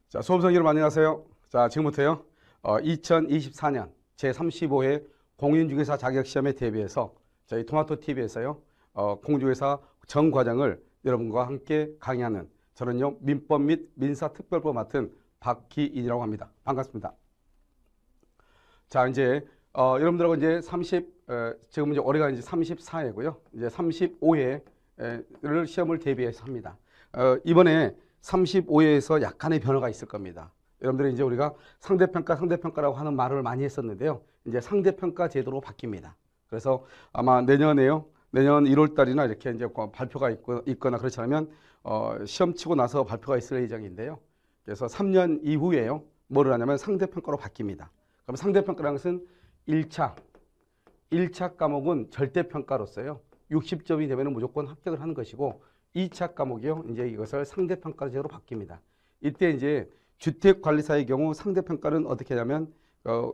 자, 수험생 여러분 안녕하세요. 자, 지금부터요. 2024년 제35회 공인중개사 자격시험에 대비해서 저희 토마토 TV에서요. 공인중개사 전 과정을 여러분과 함께 강의하는 저는요. 민법 및 민사특별법 맡은 박기인이라고 합니다. 반갑습니다. 자, 이제 여러분들하고 이제 지금 이제 올해가 이제 34회고요. 이제 35회를 시험을 대비해서 합니다. 이번에 35회에서 약간의 변화가 있을 겁니다. 여러분들이 이제 우리가 상대평가라고 하는 말을 많이 했었는데요. 이제 상대평가 제도로 바뀝니다. 그래서 아마 내년 1월 달이나 이렇게 이제 발표가 있거나 그렇지 않으면 시험 치고 나서 발표가 있을 예정인데요. 그래서 3년 이후에요. 뭐를 하냐면 상대평가로 바뀝니다. 그럼 상대평가라는 것은 1차 과목은 절대평가로서요. 60점이 되면 무조건 합격을 하는 것이고 2차 과목이요. 이제 이것을 상대평가제로 바뀝니다. 이때 이제 주택관리사의 경우 상대평가는 어떻게 하냐면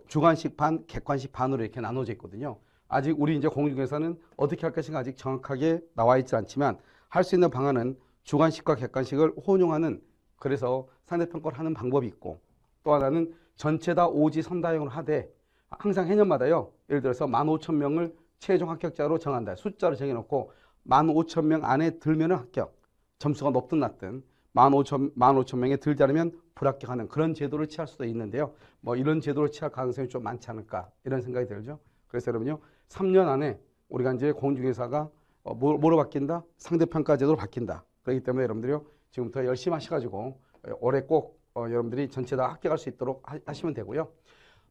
주관식 반, 객관식 반으로 이렇게 나눠져 있거든요. 아직 우리 이제 공인중개사는 어떻게 할 것인가 아직 정확하게 나와 있지 않지만 할 수 있는 방안은 주관식과 객관식을 혼용하는 그래서 상대평가를 하는 방법이 있고 또 하나는 전체 다 오지선다형으로 하되 항상 해년마다요. 예를 들어서 15,000명을 최종 합격자로 정한다. 숫자로 정해놓고 15,000명 안에 들면 합격. 점수가 높든 낮든 15,000명에 들지 않으면 불합격하는 그런 제도를 취할 수도 있는데요. 뭐 이런 제도를 취할 가능성이 좀 많지 않을까 이런 생각이 들죠. 그래서 여러분요. 3년 안에 우리가 이제 공인중개사가 뭐로 바뀐다? 상대평가 제도로 바뀐다. 그렇기 때문에 여러분들이요. 지금부터 열심히 하셔가지고 올해 꼭 여러분들이 전체 다 합격할 수 있도록 하시면 되고요.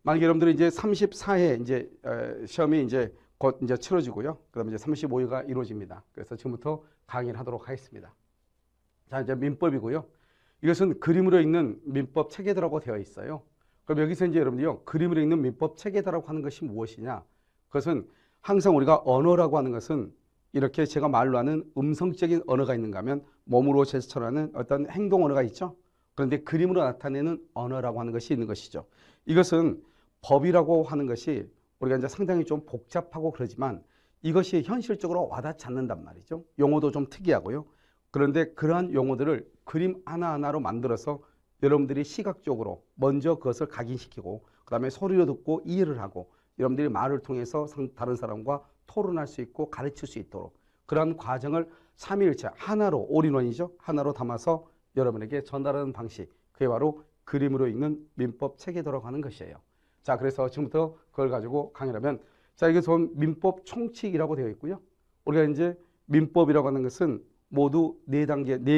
만약에 여러분들이 이제 34회 이제 시험이 이제 곧 이제 치러지고요. 그다음에 이제 35회가 이루어집니다. 그래서 지금부터 강의를 하도록 하겠습니다. 자, 이제 민법이고요. 이것은 그림으로 읽는 민법 체계도라고 되어 있어요. 그럼 여기서 이제 여러분들이요. 그림으로 읽는 민법 체계도라고 하는 것이 무엇이냐? 그것은 항상 우리가 언어라고 하는 것은 이렇게 제가 말로 하는 음성적인 언어가 있는가 하면 몸으로 제스처라는 어떤 행동 언어가 있죠. 그런데 그림으로 나타내는 언어라고 하는 것이 있는 것이죠. 이것은 법이라고 하는 것이 우리가 이제 상당히 좀 복잡하고 그러지만 이것이 현실적으로 와닿지 않는단 말이죠. 용어도 좀 특이하고요. 그런데 그러한 용어들을 그림 하나하나로 만들어서 여러분들이 시각적으로 먼저 그것을 각인시키고 그 다음에 소리로 듣고 이해를 하고 여러분들이 말을 통해서 다른 사람과 토론할 수 있고 가르칠 수 있도록 그러한 과정을 삼위일체 하나로 올인원이죠. 하나로 담아서 여러분에게 전달하는 방식 그게 바로 그림으로 읽는 민법 체계도라고 하는 것이에요. 자, 그래서 지금부터 그걸 가지고 강의를 하면 자, 이게 전 민법 총칙이라고 되어 있고요. 우리가 이제 민법이라고 하는 것은 모두 네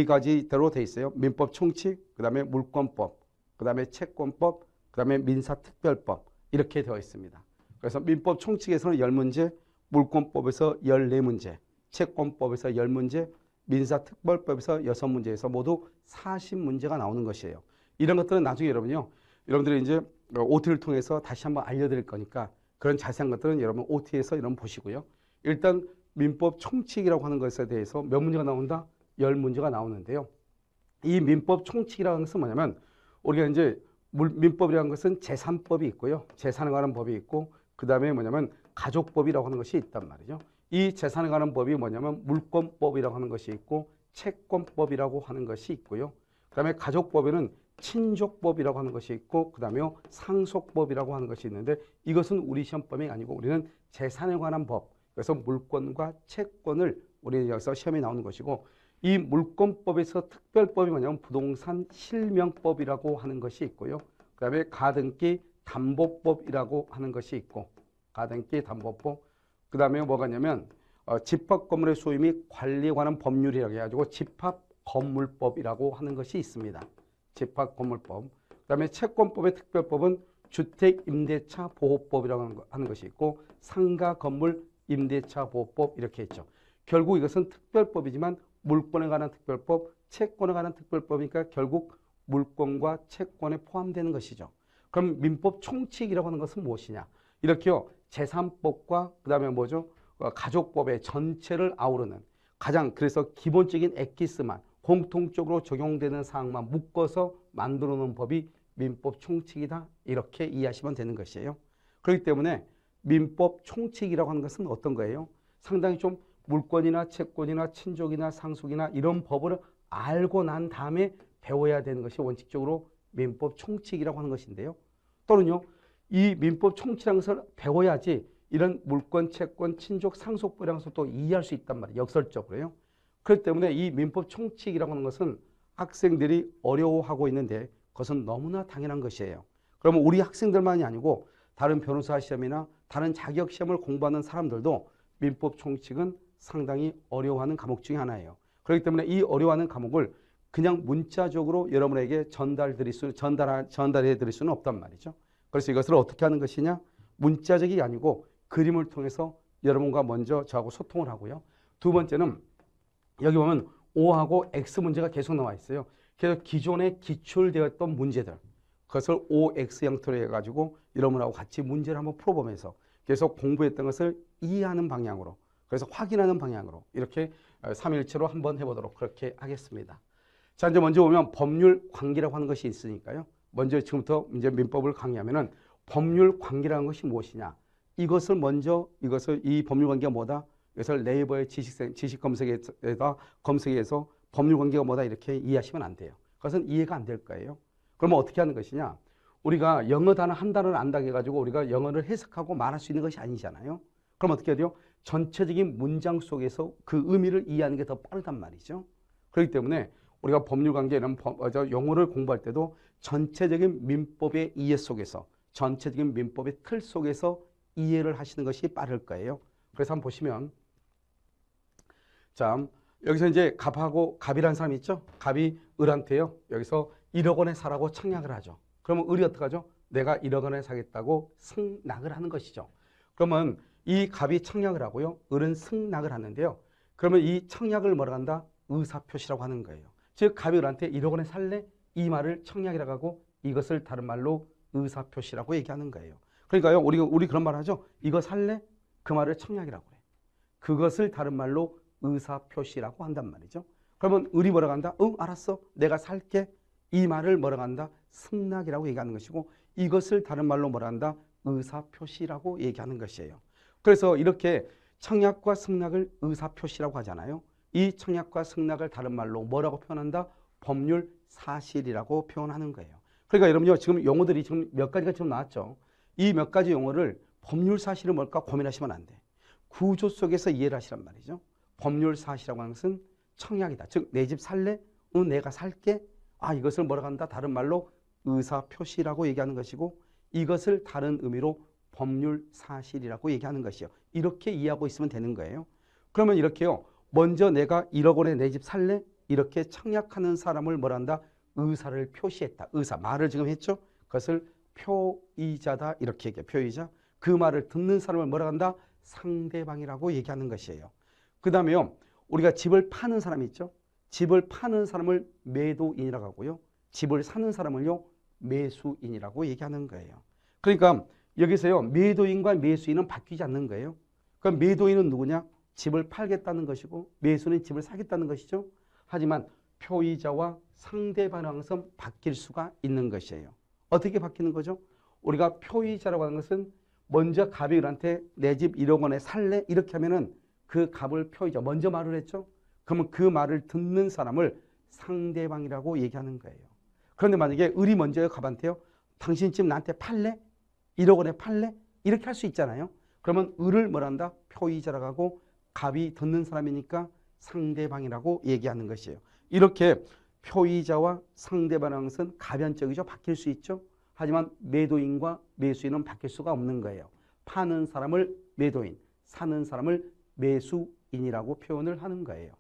가지대로 되어 있어요. 민법 총칙, 그 다음에 물권법, 그 다음에 채권법, 그 다음에 민사특별법 이렇게 되어 있습니다. 그래서 민법 총칙에서는 10문제, 물권법에서 14문제, 채권법에서 10문제, 민사특별법에서 6문제에서 모두 40문제가 나오는 것이에요. 이런 것들은 나중에 여러분들이 이제 OT를 통해서 다시 한번 알려드릴 거니까 그런 자세한 것들은 여러분 OT에서 여러분 보시고요. 일단 민법 총칙이라고 하는 것에 대해서 몇 문제가 나온다? 10문제가 나오는데요. 이 민법 총칙이라는 것은 뭐냐면 우리가 이제 민법이라는 것은 재산법이 있고요. 재산에 관한 법이 있고 그 다음에 뭐냐면 가족법이라고 하는 것이 있단 말이죠. 이 재산에 관한 법이 뭐냐면 물권법이라고 하는 것이 있고 채권법이라고 하는 것이 있고요. 그 다음에 가족법에는 친족법이라고 하는 것이 있고 그 다음에 상속법이라고 하는 것이 있는데 이것은 우리 시험법이 아니고 우리는 재산에 관한 법 그래서 물권과 채권을 우리 여기서 시험에 나오는 것이고 이 물권법에서 특별법이 뭐냐면 부동산 실명법이라고 하는 것이 있고요. 그 다음에 가등기 담보법이라고 하는 것이 있고 가등기 담보법 그 다음에 뭐가 있냐면 집합건물의 소유 및 관리에 관한 법률이라고 해가지고 집합건물법이라고 하는 것이 있습니다. 집합건물법. 그 다음에 채권법의 특별법은 주택임대차 보호법이라고 하는 것이 있고 상가건물 임대차 보호법 이렇게 있죠. 결국 이것은 특별법이지만 물권에 관한 특별법, 채권에 관한 특별법이니까 결국 물권과 채권에 포함되는 것이죠. 그럼 민법 총칙이라고 하는 것은 무엇이냐? 이렇게요. 재산법과 그 다음에 뭐죠? 가족법의 전체를 아우르는 가장 그래서 기본적인 엑기스만 공통적으로 적용되는 사항만 묶어서 만들어 놓은 법이 민법 총칙이다. 이렇게 이해하시면 되는 것이에요. 그렇기 때문에 민법 총칙이라고 하는 것은 어떤 거예요? 상당히 좀 물권이나 채권이나 친족이나 상속이나 이런 법을 알고 난 다음에 배워야 되는 것이 원칙적으로 민법 총칙이라고 하는 것인데요. 또는요, 이 민법 총칙이라는 것을 배워야지 이런 물권, 채권, 친족, 상속법이라는 것을 또 이해할 수 있단 말이에요. 역설적으로요. 그렇기 때문에 이 민법 총칙이라고 하는 것은 학생들이 어려워하고 있는데 그것은 너무나 당연한 것이에요. 그러면 우리 학생들만이 아니고 다른 변호사 시험이나 다른 자격 시험을 공부하는 사람들도 민법 총칙은 상당히 어려워하는 과목 중에 하나예요. 그렇기 때문에 이 어려워하는 과목을 그냥 문자적으로 여러분에게 전달해 드릴 수는 없단 말이죠. 그래서 이것을 어떻게 하는 것이냐? 문자적이 아니고 그림을 통해서 여러분과 먼저 저하고 소통을 하고요. 두 번째는 여기 보면 O하고 X 문제가 계속 나와 있어요. 그래서 기존에 기출되었던 문제들, 그것을 OX 형태로 해가지고 여러분하고 같이 문제를 한번 풀어보면서 계속 공부했던 것을 이해하는 방향으로, 그래서 확인하는 방향으로 이렇게 3일치로 한번 해보도록 그렇게 하겠습니다. 자, 이제 먼저 보면 법률 관계라고 하는 것이 있으니까요. 먼저 지금부터 이제 민법을 강의하면은 법률 관계라는 것이 무엇이냐? 이것을 먼저 이 법률 관계가 뭐다? 이것을 네이버의 지식 검색에서 법률 관계가 뭐다 이렇게 이해하시면 안 돼요. 그것은 이해가 안 될 거예요. 그러면 어떻게 하는 것이냐? 우리가 영어 단어 한 단어를 안다고 해가지고 우리가 영어를 해석하고 말할 수 있는 것이 아니잖아요. 그럼 어떻게 해야 돼요? 전체적인 문장 속에서 그 의미를 이해하는 게 더 빠르단 말이죠. 그렇기 때문에 우리가 법률관계 이런 용어를 공부할 때도 전체적인 민법의 이해 속에서, 전체적인 민법의 틀 속에서 이해를 하시는 것이 빠를 거예요. 그래서 한번 보시면, 자, 여기서 이제 갑이라는 사람이 있죠? 갑이 을한테요, 여기서 1억 원에 사라고 청약을 하죠. 그러면 을이 어떻게 하죠? 내가 1억 원에 사겠다고 승낙을 하는 것이죠. 그러면 이 갑이 청약을 하고요, 을은 승낙을 하는데요. 그러면 이 청약을 뭐라고 한다? 의사표시라고 하는 거예요. 즉 갑이 을한테 1억 원에 살래? 이 말을 청약이라고 하고 이것을 다른 말로 의사표시라고 얘기하는 거예요. 그러니까요, 우리 그런 말 하죠? 이거 살래? 그 말을 청약이라고 해요. 그것을 다른 말로 의사표시라고 한단 말이죠. 그러면 을이 뭐라고 한다? 응, 알았어. 내가 살게. 이 말을 뭐라고 한다? 승낙이라고 얘기하는 것이고, 이것을 다른 말로 뭐라고 한다? 의사표시라고 얘기하는 것이에요. 그래서 이렇게 청약과 승낙을 의사표시라고 하잖아요. 이 청약과 승낙을 다른 말로 뭐라고 표현한다? 법률 사실이라고 표현하는 거예요. 그러니까 여러분요, 지금 용어들이 지금 몇 가지가 지금 나왔죠. 이 몇 가지 용어를 법률 사실은 뭘까 고민하시면 안 돼. 구조 속에서 이해를 하시란 말이죠. 법률 사실이라고 하는 것은 청약이다. 즉, 내 집 살래? 응, 내가 살게. 아, 이것을 뭐라고 한다? 다른 말로 의사표시라고 얘기하는 것이고, 이것을 다른 의미로 법률 사실이라고 얘기하는 것이요. 이렇게 이해하고 있으면 되는 거예요. 그러면 이렇게요. 먼저 내가 1억 원에 내 집 살래? 이렇게 청약하는 사람을 뭐라 한다? 의사를 표시했다. 의사. 말을 지금 했죠? 그것을 표의자다. 이렇게 얘기해요. 표의자. 그 말을 듣는 사람을 뭐라 한다? 상대방이라고 얘기하는 것이에요. 그 다음에요. 우리가 집을 파는 사람이 있죠? 집을 파는 사람을 매도인이라고 하고요. 집을 사는 사람을요. 매수인이라고 얘기하는 거예요. 그러니까 여기서요. 매도인과 매수인은 바뀌지 않는 거예요. 그럼 매도인은 누구냐? 집을 팔겠다는 것이고 매수는 집을 사겠다는 것이죠. 하지만 표의자와 상대방은 항상 바뀔 수가 있는 것이에요. 어떻게 바뀌는 거죠? 우리가 표의자라고 하는 것은 먼저 갑이 을한테 내 집 1억 원에 살래? 이렇게 하면은 그 갑을 표의자 먼저 말을 했죠. 그러면 그 말을 듣는 사람을 상대방이라고 얘기하는 거예요. 그런데 만약에 을이 먼저 갑한테요. 당신 집 나한테 팔래? 1억 원에 팔래? 이렇게 할 수 있잖아요. 그러면 을을 뭐라 한다? 표의자라고 하고 갑이 듣는 사람이니까 상대방이라고 얘기하는 것이에요. 이렇게 표의자와 상대방은 가변적이죠. 바뀔 수 있죠. 하지만 매도인과 매수인은 바뀔 수가 없는 거예요. 파는 사람을 매도인, 사는 사람을 매수인이라고 표현을 하는 거예요.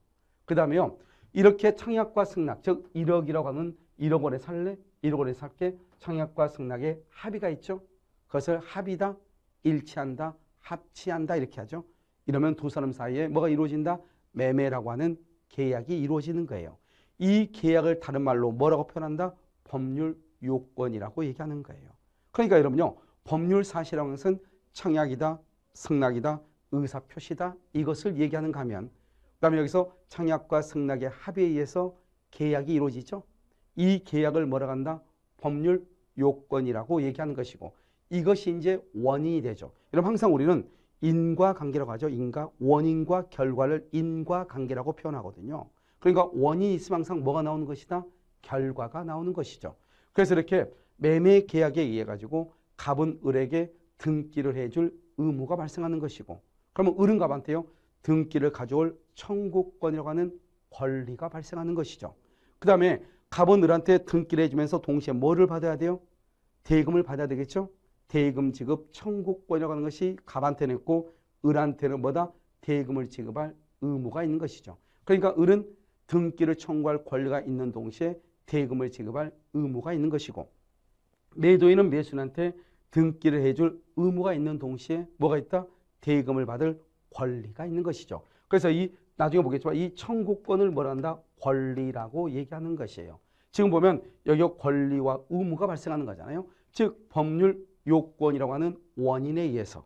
그 다음에요. 이렇게 청약과 승낙, 즉 1억이라고 하는 1억 원에 살래? 1억 원에 살게. 청약과 승낙에 합의가 있죠. 그것을 합의다, 일치한다, 합치한다 이렇게 하죠. 이러면 두 사람 사이에 뭐가 이루어진다? 매매라고 하는 계약이 이루어지는 거예요. 이 계약을 다른 말로 뭐라고 표현한다? 법률 요건이라고 얘기하는 거예요. 그러니까 여러분요. 법률 사실이라는 것은 청약이다, 승낙이다, 의사표시다 이것을 얘기하는가 하면 그 다음에 여기서 청약과 승낙의 합의에 의해서 계약이 이루어지죠. 이 계약을 뭐라고 한다? 법률 요건이라고 얘기하는 것이고 이것이 이제 원인이 되죠. 여러분 항상 우리는 인과관계라고 하죠. 원인과 결과를 인과관계라고 표현하거든요. 그러니까 원인이 있으면 항상 뭐가 나오는 것이다? 결과가 나오는 것이죠. 그래서 이렇게 매매 계약에 의해 가지고 갑은 을에게 등기를 해줄 의무가 발생하는 것이고, 그러면 을은 갑한테요 등기를 가져올 청구권이라고 하는 권리가 발생하는 것이죠. 그 다음에 갑은 을한테 등기를 해주면서 동시에 뭐를 받아야 돼요? 대금을 받아야 되겠죠. 대금 지급 청구권이라고 하는 것이 갑한테는 있고, 을한테는 뭐다? 대금을 지급할 의무가 있는 것이죠. 그러니까 을은 등기를 청구할 권리가 있는 동시에 대금을 지급할 의무가 있는 것이고, 매도인은 매수인한테 등기를 해줄 의무가 있는 동시에 뭐가 있다? 대금을 받을 권리가 있는 것이죠. 그래서 이 나중에 보겠지만 이 청구권을 뭐라 한다? 권리라고 얘기하는 것이에요. 지금 보면 여기 권리와 의무가 발생하는 거잖아요. 즉 법률 요건이라고 하는 원인에 의해서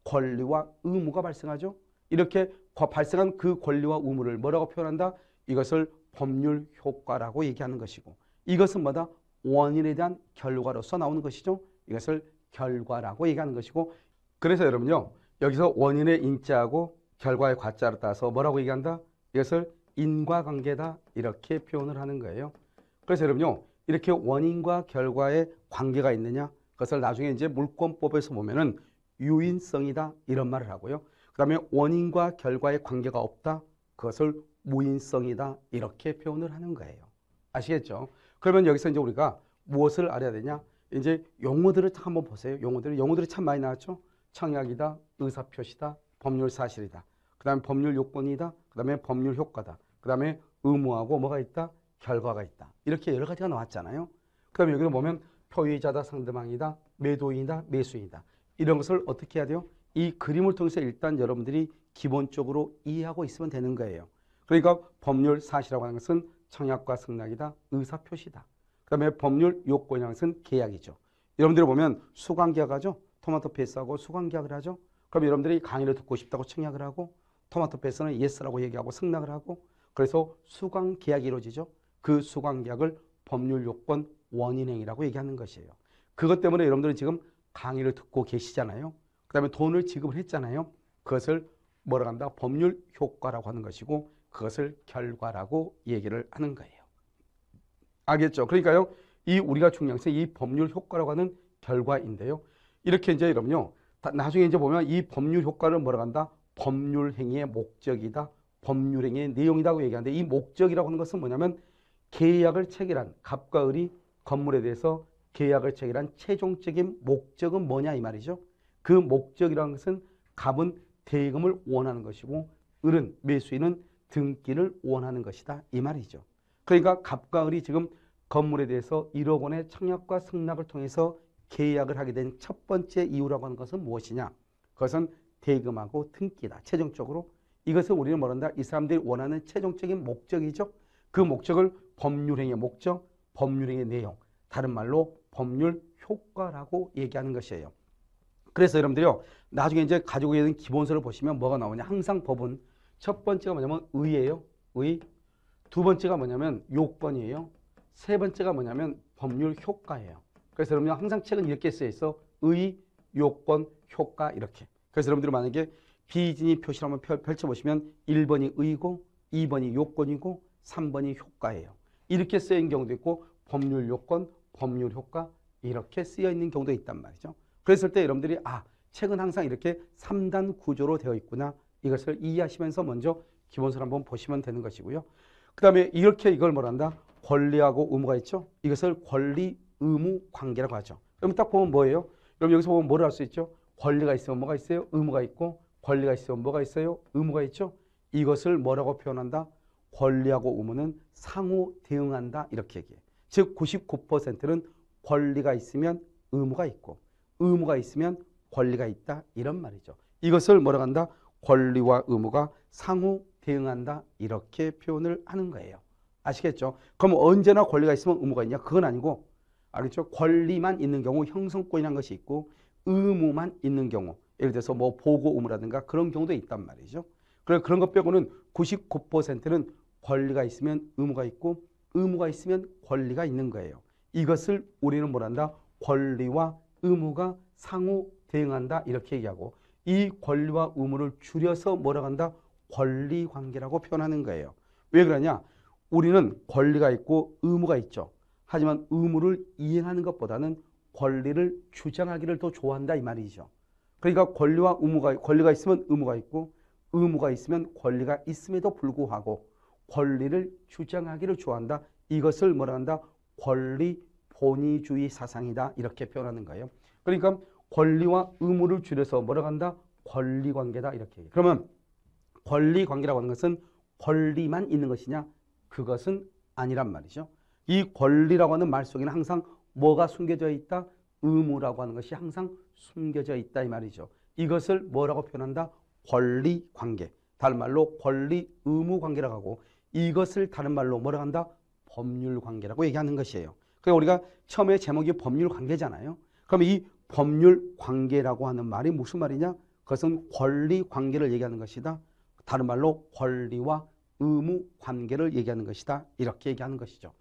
권리와 의무가 발생하죠. 이렇게 발생한 그 권리와 의무를 뭐라고 표현한다? 이것을 법률 효과라고 얘기하는 것이고, 이것은 뭐다? 원인에 대한 결과로서 나오는 것이죠. 이것을 결과라고 얘기하는 것이고, 그래서 여러분요 여기서 원인의 인자하고 결과의 과자를 따서 뭐라고 얘기한다? 이것을 인과관계다 이렇게 표현을 하는 거예요. 그래서 여러분요 이렇게 원인과 결과의 관계가 있느냐, 그것을 나중에 이제 물권법에서 보면은 유인성이다 이런 말을 하고요. 그 다음에 원인과 결과의 관계가 없다, 그것을 무인성이다 이렇게 표현을 하는 거예요. 아시겠죠? 그러면 여기서 이제 우리가 무엇을 알아야 되냐? 이제 용어들을 한번 보세요. 용어들이 참 많이 나왔죠. 청약이다, 의사표시다, 법률 사실이다, 그 다음에 법률 요건이다, 그 다음에 법률 효과다, 그 다음에 의무하고 뭐가 있다? 결과가 있다. 이렇게 여러 가지가 나왔잖아요. 그 다음에 여기를 보면 표의자다, 상대방이다, 매도인이다, 매수인이다. 이런 것을 어떻게 해야 돼요? 이 그림을 통해서 일단 여러분들이 기본적으로 이해하고 있으면 되는 거예요. 그러니까 법률 사실이라고 하는 것은 청약과 승낙이다, 의사표시다. 그 다음에 법률 요건이라는 것은 계약이죠. 여러분들이 보면 수강계약하죠. 토마토 페이스하고 수강계약을 하죠. 그럼 여러분들이 강의를 듣고 싶다고 청약을 하고, 토마토 페이스는 예스라고 얘기하고 승낙을 하고, 그래서 수강계약이 이루어지죠. 그 수강계약을 법률 요건 원인행위라고 얘기하는 것이에요. 그것 때문에 여러분들은 지금 강의를 듣고 계시잖아요. 그 다음에 돈을 지급을 했잖아요. 그것을 뭐라고 한다? 법률 효과라고 하는 것이고, 그것을 결과라고 얘기를 하는 거예요. 알겠죠? 그러니까요, 이 우리가 중요한 것은 이 법률 효과라고 하는 결과인데요. 이렇게 이제 여러분요, 나중에 이제 보면 이 법률 효과를 뭐라고 한다? 법률 행위의 목적이다, 법률 행위의 내용이라고 얘기하는데, 이 목적이라고 하는 것은 뭐냐면 계약을 체결한 갑과 을이 건물에 대해서 계약을 체결한 최종적인 목적은 뭐냐 이 말이죠. 그 목적이라는 것은 갑은 대금을 원하는 것이고, 을은 매수인은 등기를 원하는 것이다 이 말이죠. 그러니까 갑과 을이 지금 건물에 대해서 1억 원의 청약과 승낙을 통해서 계약을 하게 된 첫 번째 이유라고 하는 것은 무엇이냐? 그것은 대금하고 등기다. 최종적으로 이것을 우리는 뭐란다? 이 사람들이 원하는 최종적인 목적이죠. 그 목적을 법률행위의 목적, 법률행위의 내용, 다른 말로 법률 효과라고 얘기하는 것이에요. 그래서 여러분들이요, 나중에 이제 가지고 있는 기본서를 보시면 뭐가 나오냐? 항상 법은 첫 번째가 뭐냐면 의예요. 의. 두 번째가 뭐냐면 요건이에요. 세 번째가 뭐냐면 법률 효과예요. 그래서 여러분들 항상 책은 이렇게 쓰여 있어. 의, 요건, 효과 이렇게. 그래서 여러분들이 만약에 비진이 표시를 한번 펼쳐보시면 1번이 의고, 2번이 요건이고, 3번이 효과예요. 이렇게 쓰여 있는 경우도 있고, 법률 요건, 법률 효과 이렇게 쓰여 있는 경우도 있단 말이죠. 그랬을 때 여러분들이 책은 항상 이렇게 3단 구조로 되어 있구나. 이것을 이해하시면서 먼저 기본서를 한번 보시면 되는 것이고요. 그 다음에 이렇게 이걸 뭐란다? 권리하고 의무가 있죠. 이것을 권리, 의무 관계라고 하죠. 그럼 딱 보면 뭐예요? 여러분 여기서 보면 뭐를 할 수 있죠? 권리가 있으면 뭐가 있어요? 의무가 있고, 권리가 있으면 뭐가 있어요? 의무가 있죠. 이것을 뭐라고 표현한다? 권리하고 의무는 상호 대응한다 이렇게 얘기해요. 즉 99%는 권리가 있으면 의무가 있고, 의무가 있으면 권리가 있다 이런 말이죠. 이것을 뭐라고 한다? 권리와 의무가 상호 대응한다 이렇게 표현을 하는 거예요. 아시겠죠? 그럼 언제나 권리가 있으면 의무가 있냐? 그건 아니고, 알겠죠? 권리만 있는 경우 형성권이라는 것이 있고, 의무만 있는 경우, 예를 들어서 뭐 보고 의무라든가 그런 경우도 있단 말이죠. 그런 것 빼고는 99%는 권리가 있으면 의무가 있고, 의무가 있으면 권리가 있는 거예요. 이것을 우리는 뭐란다? 권리와 의무가 상호 대응한다 이렇게 얘기하고, 이 권리와 의무를 줄여서 뭐라고 한다? 권리관계라고 표현하는 거예요. 왜 그러냐? 우리는 권리가 있고 의무가 있죠. 하지만 의무를 이행하는 것보다는 권리를 주장하기를 더 좋아한다 이 말이죠. 그러니까 권리가 있으면 의무가 있고 의무가 있으면 권리가 있음에도 불구하고 권리를 주장하기를 좋아한다. 이것을 뭐라 한다? 권리 본위주의 사상이다. 이렇게 표현하는 거예요. 그러니까 권리와 의무를 줄여서 뭐라 한다? 권리관계다. 이렇게. 그러면 권리관계라고 하는 것은 권리만 있는 것이냐? 그것은 아니란 말이죠. 이 권리라고 하는 말 속에는 항상 뭐가 숨겨져 있다? 의무라고 하는 것이 항상 숨겨져 있다 이 말이죠. 이것을 뭐라고 표현한다? 권리관계. 다른 말로 권리-의무관계라고 하고 이것을 다른 말로 뭐라고 한다? 법률관계라고 얘기하는 것이에요. 그러니까 우리가 처음에 제목이 법률관계잖아요. 그럼 이 법률관계라고 하는 말이 무슨 말이냐? 그것은 권리관계를 얘기하는 것이다. 다른 말로 권리와 의무관계를 얘기하는 것이다. 이렇게 얘기하는 것이죠.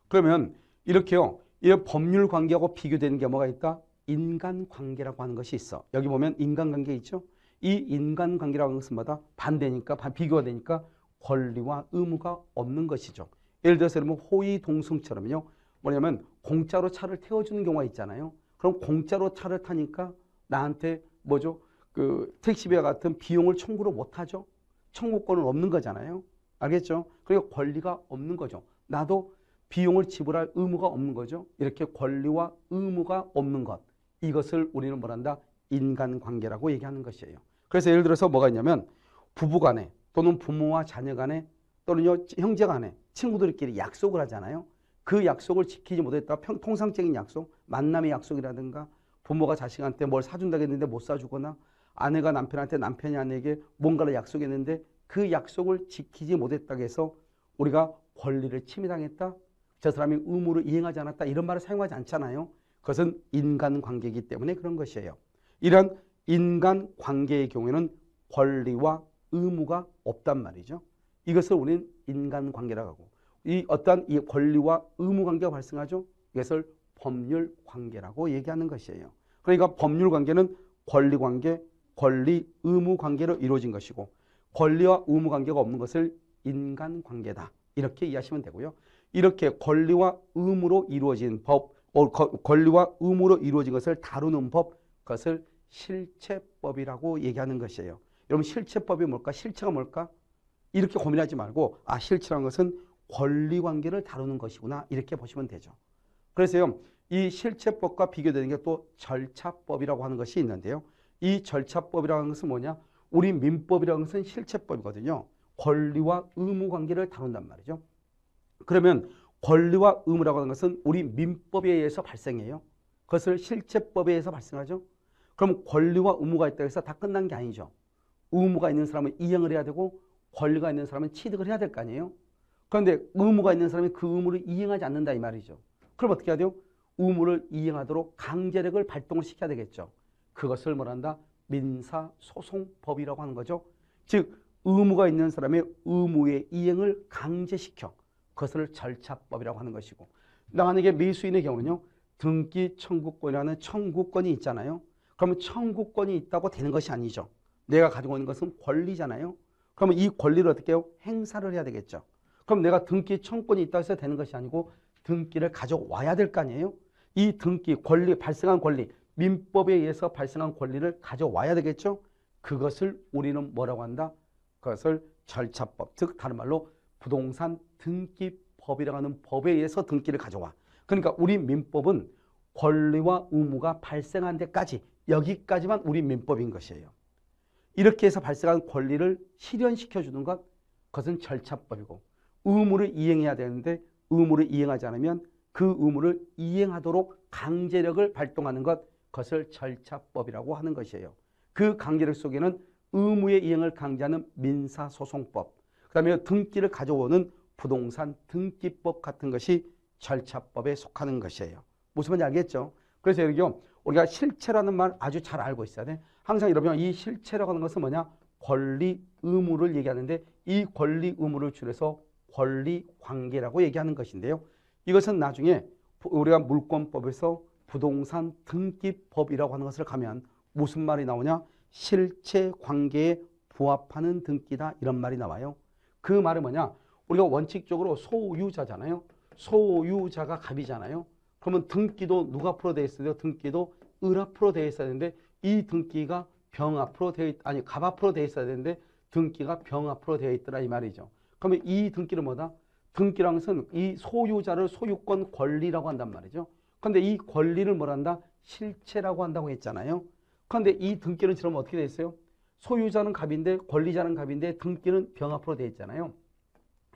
그러면 이렇게요. 이 법률관계하고 비교되는 게 뭐가 있다? 인간관계라고 하는 것이 있어. 여기 보면 인간관계 있죠? 이 인간관계라고 하는 것은 뭐다? 반대니까, 비교가 되니까 권리와 의무가 없는 것이죠. 예를 들어서 여러분 호의동성처럼요. 뭐냐면 공짜로 차를 태워주는 경우가 있잖아요. 그럼 공짜로 차를 타니까 나한테 뭐죠? 그 택시비와 같은 비용을 청구를 못하죠. 청구권은 없는 거잖아요. 알겠죠? 그러니까 권리가 없는 거죠. 나도 비용을 지불할 의무가 없는 거죠. 이렇게 권리와 의무가 없는 것. 이것을 우리는 뭐란다? 인간관계라고 얘기하는 것이에요. 그래서 예를 들어서 뭐가 있냐면 부부 간에 또는 부모와 자녀 간에 또는 형제 간에 친구들끼리 약속을 하잖아요. 그 약속을 지키지 못했다. 통상적인 약속, 만남의 약속이라든가 부모가 자식한테 뭘 사준다고 했는데 못 사주거나 아내가 남편한테 남편이 아내에게 뭔가를 약속했는데 그 약속을 지키지 못했다고 해서 우리가 권리를 침해당했다. 저 사람이 의무를 이행하지 않았다. 이런 말을 사용하지 않잖아요. 그것은 인간관계이기 때문에 그런 것이에요. 이런 인간관계의 경우에는 권리와 의무가 없단 말이죠. 이것을 우리는 인간관계라고 하고 이 어떠한 이 권리와 의무관계가 발생하죠. 이것을 법률관계라고 얘기하는 것이에요. 그러니까 법률관계는 권리관계, 권리, 의무관계로 이루어진 것이고 권리와 의무관계가 없는 것을 인간관계다. 이렇게 이해하시면 되고요. 이렇게 권리와 의무로 이루어진 법, 권리와 의무로 이루어진 것을 다루는 법, 그것을 실체법이라고 얘기하는 것이에요. 여러분 실체법이 뭘까? 실체가 뭘까? 이렇게 고민하지 말고 실체라는 것은 권리관계를 다루는 것이구나 이렇게 보시면 되죠. 그래서요. 이 실체법과 비교되는 게 또 절차법이라고 하는 것이 있는데요. 이 절차법이라는 것은 뭐냐? 우리 민법이라는 것은 실체법이거든요. 권리와 의무관계를 다룬단 말이죠. 그러면 권리와 의무라고 하는 것은 우리 민법에 의해서 발생해요. 그것을 실체법에 의해서 발생하죠. 그럼 권리와 의무가 있다고 해서 다 끝난 게 아니죠. 의무가 있는 사람은 이행을 해야 되고 권리가 있는 사람은 취득을 해야 될 거 아니에요. 그런데 의무가 있는 사람이 그 의무를 이행하지 않는다 이 말이죠. 그럼 어떻게 해야 돼요? 의무를 이행하도록 강제력을 발동을 시켜야 되겠죠. 그것을 뭐란다? 민사소송법이라고 하는 거죠. 즉 의무가 있는 사람의 의무의 이행을 강제시켜 그것을 절차법이라고 하는 것이고 만약에 매수인의 경우는요. 등기 청구권이라는 청구권이 있잖아요. 그러면 청구권이 있다고 되는 것이 아니죠. 내가 가지고 있는 것은 권리잖아요. 그러면 이 권리를 어떻게 해요? 행사를 해야 되겠죠. 그럼 내가 등기 청구권이 있다고 해서 되는 것이 아니고 등기를 가져와야 될 거 아니에요. 이 등기, 권리, 발생한 권리, 민법에 의해서 발생한 권리를 가져와야 되겠죠. 그것을 우리는 뭐라고 한다? 그것을 절차법, 즉 다른 말로 부동산 등기법이라고 하는 법에 의해서 등기를 가져와. 그러니까 우리 민법은 권리와 의무가 발생한 데까지 여기까지만 우리 민법인 것이에요. 이렇게 해서 발생한 권리를 실현시켜주는 것, 그것은 절차법이고 의무를 이행해야 되는데 의무를 이행하지 않으면 그 의무를 이행하도록 강제력을 발동하는 것, 그것을 절차법이라고 하는 것이에요. 그 강제력 속에는 의무의 이행을 강제하는 민사소송법, 그 다음에 등기를 가져오는 부동산 등기법 같은 것이 절차법에 속하는 것이에요. 무슨 말인지 알겠죠? 그래서 여기요, 우리가 실체라는 말 아주 잘 알고 있어야 돼. 항상 여러분 이 실체라고 하는 것은 뭐냐? 권리, 의무를 얘기하는데 이 권리, 의무를 줄여서 권리관계라고 얘기하는 것인데요. 이것은 나중에 우리가 물권법에서 부동산 등기법이라고 하는 것을 가면 무슨 말이 나오냐? 실체관계에 부합하는 등기다 이런 말이 나와요. 그 말은 뭐냐? 우리가 원칙적으로 소유자잖아요. 소유자가 갑이잖아요. 그러면 등기도 누가 앞으로 되어 있어야 돼요? 등기도 을 앞으로 되어 있어야 되는데 이 등기가 병 앞으로 갑 앞으로 되어 있어야 되는데 등기가 병 앞으로 되어 있더라 이 말이죠. 그러면 이 등기는 뭐다? 등기라는 것은 이 소유자를 소유권 권리라고 한단 말이죠. 그런데 이 권리를 뭐란다? 실체라고 한다고 했잖아요. 그런데 이 등기는 지금 어떻게 되어 있어요? 소유자는 갑인데 권리자는 갑인데 등기는 병 앞으로 되어 있잖아요.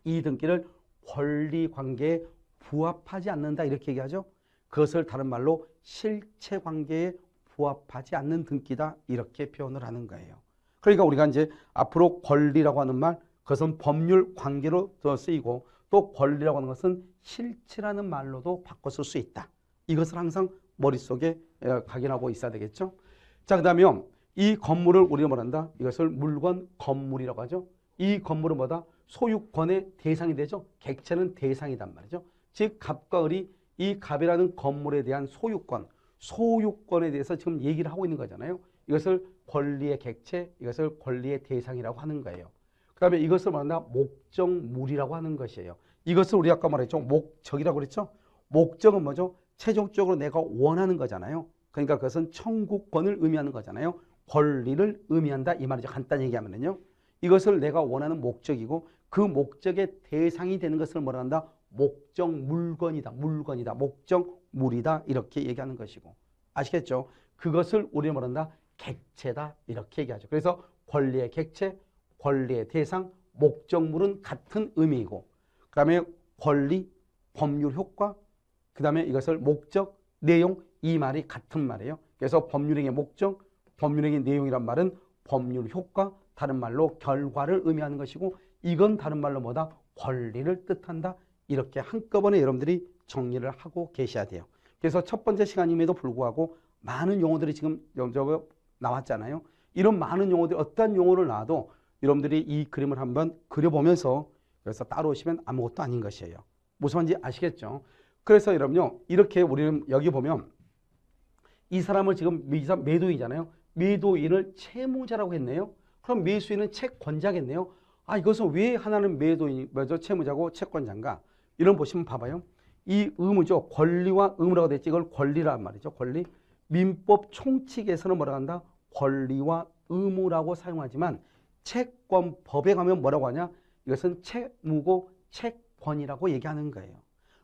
이 등기를 권리관계에 부합하지 않는다 이렇게 얘기하죠. 그것을 다른 말로 실체관계에 부합하지 않는 등기다 이렇게 표현을 하는 거예요. 그러니까 우리가 이제 앞으로 권리라고 하는 말 그것은 법률 관계로 쓰이고 또 권리라고 하는 것은 실체라는 말로도 바꿔 쓸 수 있다. 이것을 항상 머릿속에 각인하고 있어야 되겠죠. 자, 그 다음에 이 건물을 우리가 뭐란다? 이것을 물건 건물이라고 하죠. 이 건물은 뭐다? 소유권의 대상이 되죠. 객체는 대상이란 말이죠. 즉 갑과 을이 이 갑이라는 건물에 대한 소유권에 대해서 지금 얘기를 하고 있는 거잖아요. 이것을 권리의 객체, 이것을 권리의 대상이라고 하는 거예요. 그 다음에 이것을 말한다 목적물이라고 하는 것이에요. 이것을 우리 아까 말했죠. 목적이라고 그랬죠. 목적은 뭐죠? 최종적으로 내가 원하는 거잖아요. 그러니까 그것은 청구권을 의미하는 거잖아요. 권리를 의미한다 이 말이죠. 간단히 얘기하면요. 이것을 내가 원하는 목적이고 그 목적의 대상이 되는 것을 뭐라 한다? 목적 물건이다. 목적물이다. 이렇게 얘기하는 것이고. 아시겠죠? 그것을 우리는 뭐라 한다? 객체다. 이렇게 얘기하죠. 그래서 권리의 객체, 권리의 대상, 목적물은 같은 의미이고 그 다음에 권리, 법률 효과, 그 다음에 이것을 목적, 내용 이 말이 같은 말이에요. 그래서 법률행위의 목적, 법률행위의 내용이란 말은 법률 효과, 다른 말로 결과를 의미하는 것이고 이건 다른 말로 뭐다? 권리를 뜻한다. 이렇게 한꺼번에 여러분들이 정리를 하고 계셔야 돼요. 그래서 첫 번째 시간임에도 불구하고 많은 용어들이 지금 나왔잖아요. 이런 많은 용어들이 어떤 용어를 나와도 여러분들이 이 그림을 한번 그려보면서 그래서 따라오시면 아무것도 아닌 것이에요. 무슨 말인지 아시겠죠? 그래서 여러분요. 이렇게 우리는 여기 보면 이 사람을 지금 매도인이잖아요. 매도인을 채무자라고 했네요. 그럼 매수인은 채권자겠네요. 아, 이것은 왜 하나는 채무자고 채권자인가? 이런 보시면 봐봐요. 이 의무죠. 권리와 의무라고 됐지. 이걸 권리란 말이죠. 권리. 민법 총칙에서는 뭐라고 한다? 권리와 의무라고 사용하지만 채권법에 가면 뭐라고 하냐? 이것은 채무고 채권이라고 얘기하는 거예요.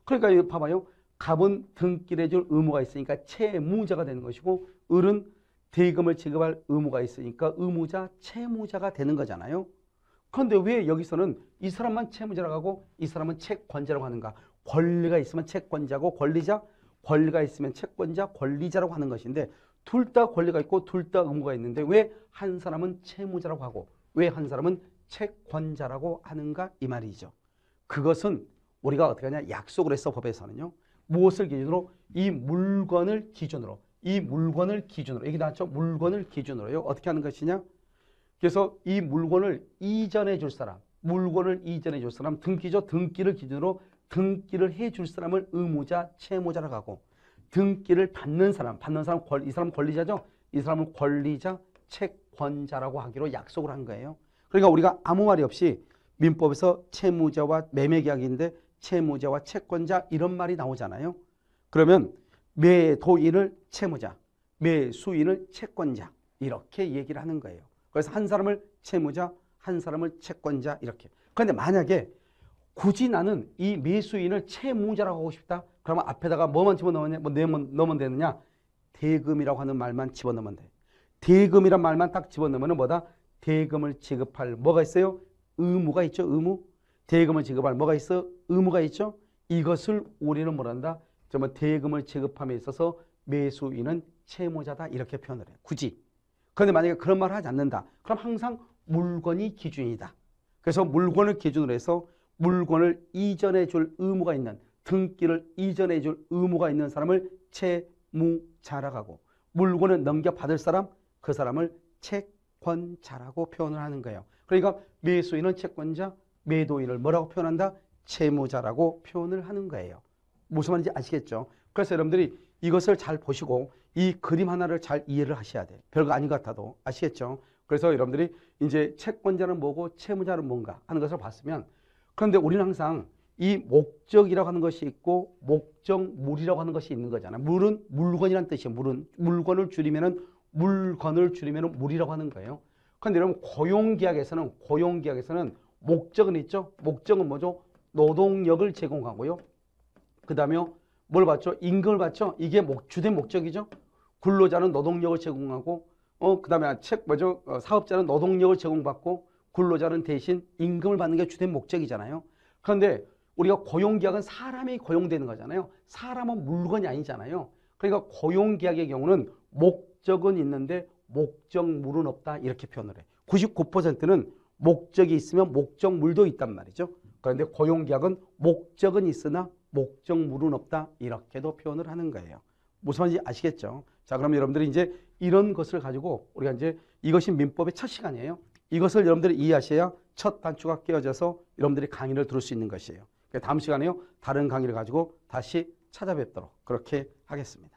그러니까 여기 봐봐요. 갑은 등기를 해줄 의무가 있으니까 채무자가 되는 것이고 을은 대금을 지급할 의무가 있으니까 의무자, 채무자가 되는 거잖아요. 그런데 왜 여기서는 이 사람만 채무자라고 하고 이 사람은 채권자라고 하는가? 권리가 있으면 채권자고 권리자, 권리가 있으면 채권자, 권리자라고 하는 것인데 둘 다 권리가 있고 둘 다 의무가 있는데 왜 한 사람은 채무자라고 하고 왜 한 사람은 채권자라고 하는가? 이 말이죠. 그것은 우리가 어떻게 하냐? 약속을 해서 법에서는요. 무엇을 기준으로? 이 물건을 기준으로. 여기 나왔죠? 물건을 기준으로요. 어떻게 하는 것이냐? 그래서 이 물건을 이전해 줄 사람, 등기죠. 등기를 기준으로 등기를 해 줄 사람을 의무자, 채무자라고 하고 등기를 받는 사람, 이 사람 권리자죠? 이 사람을 권리자, 채권자라고 하기로 약속을 한 거예요. 그러니까 우리가 아무 말이 없이 민법에서 채무자와 매매계약인데 채무자와 채권자 이런 말이 나오잖아요. 그러면 매도인을 채무자, 매수인을 채권자 이렇게 얘기를 하는 거예요. 그래서 한 사람을 채무자, 한 사람을 채권자 이렇게. 그런데 만약에 굳이 나는 이 매수인을 채무자라고 하고 싶다. 그러면 앞에다가 뭐만 넣으면 되느냐? 대금이라고 하는 말만 집어넣으면 돼. 대금이란 말만 딱 집어넣으면 뭐다? 대금을 지급할 뭐가 있어요? 의무가 있죠. 의무. 대금을 지급할 뭐가 있어? 의무가 있죠. 이것을 우리는 뭐란다? 정말 대금을 지급함에 있어서 매수인은 채무자다 이렇게 표현을 해요. 굳이. 그런데 만약에 그런 말을 하지 않는다. 그럼 항상 물건이 기준이다. 그래서 물건을 기준으로 해서 물건을 이전해 줄 의무가 있는 등기를 이전해 줄 의무가 있는 사람을 채무자라고 하고 물건을 넘겨받을 사람 그 사람을 채권자라고 표현을 하는 거예요. 그러니까 매수인은 채권자, 매도인을 뭐라고 표현한다? 채무자라고 표현을 하는 거예요. 무슨 말인지 아시겠죠? 그래서 여러분들이 이것을 잘 보시고 이 그림 하나를 잘 이해를 하셔야 돼요. 별거 아닌 것 같아도 아시겠죠? 그래서 여러분들이 이제 채권자는 뭐고 채무자는 뭔가 하는 것을 봤으면 그런데 우리는 항상 이 목적이라고 하는 것이 있고 목적물이라고 하는 것이 있는 거잖아요. 물은 물건이란 뜻이에요. 물은 물건을 줄이면은 물이라고 하는 거예요. 그런데 여러분 고용계약에서는 목적은 있죠. 목적은 뭐죠? 노동력을 제공하고요. 그 다음에 뭘 받죠? 임금을 받죠. 이게 주된 목적이죠. 근로자는 노동력을 제공하고 그 다음에 사업자는 노동력을 제공받고 근로자는 대신 임금을 받는 게 주된 목적이잖아요. 그런데 우리가 고용계약은 사람이 고용되는 거잖아요. 사람은 물건이 아니잖아요. 그러니까 고용계약의 경우는 목적은 있는데 목적물은 없다 이렇게 표현을 해. 99%는 목적이 있으면 목적물도 있단 말이죠. 그런데 고용계약은 목적은 있으나 목적물은 없다 이렇게도 표현을 하는 거예요. 무슨 말인지 아시겠죠? 자, 그럼 여러분들이 이제 이런 것을 가지고 우리가 이제 이것이 민법의 첫 시간이에요. 이것을 여러분들이 이해하셔야 첫 단추가 끼워져서 여러분들이 강의를 들을 수 있는 것이에요. 다음 시간에요. 다른 강의를 가지고 다시 찾아뵙도록 그렇게 하겠습니다.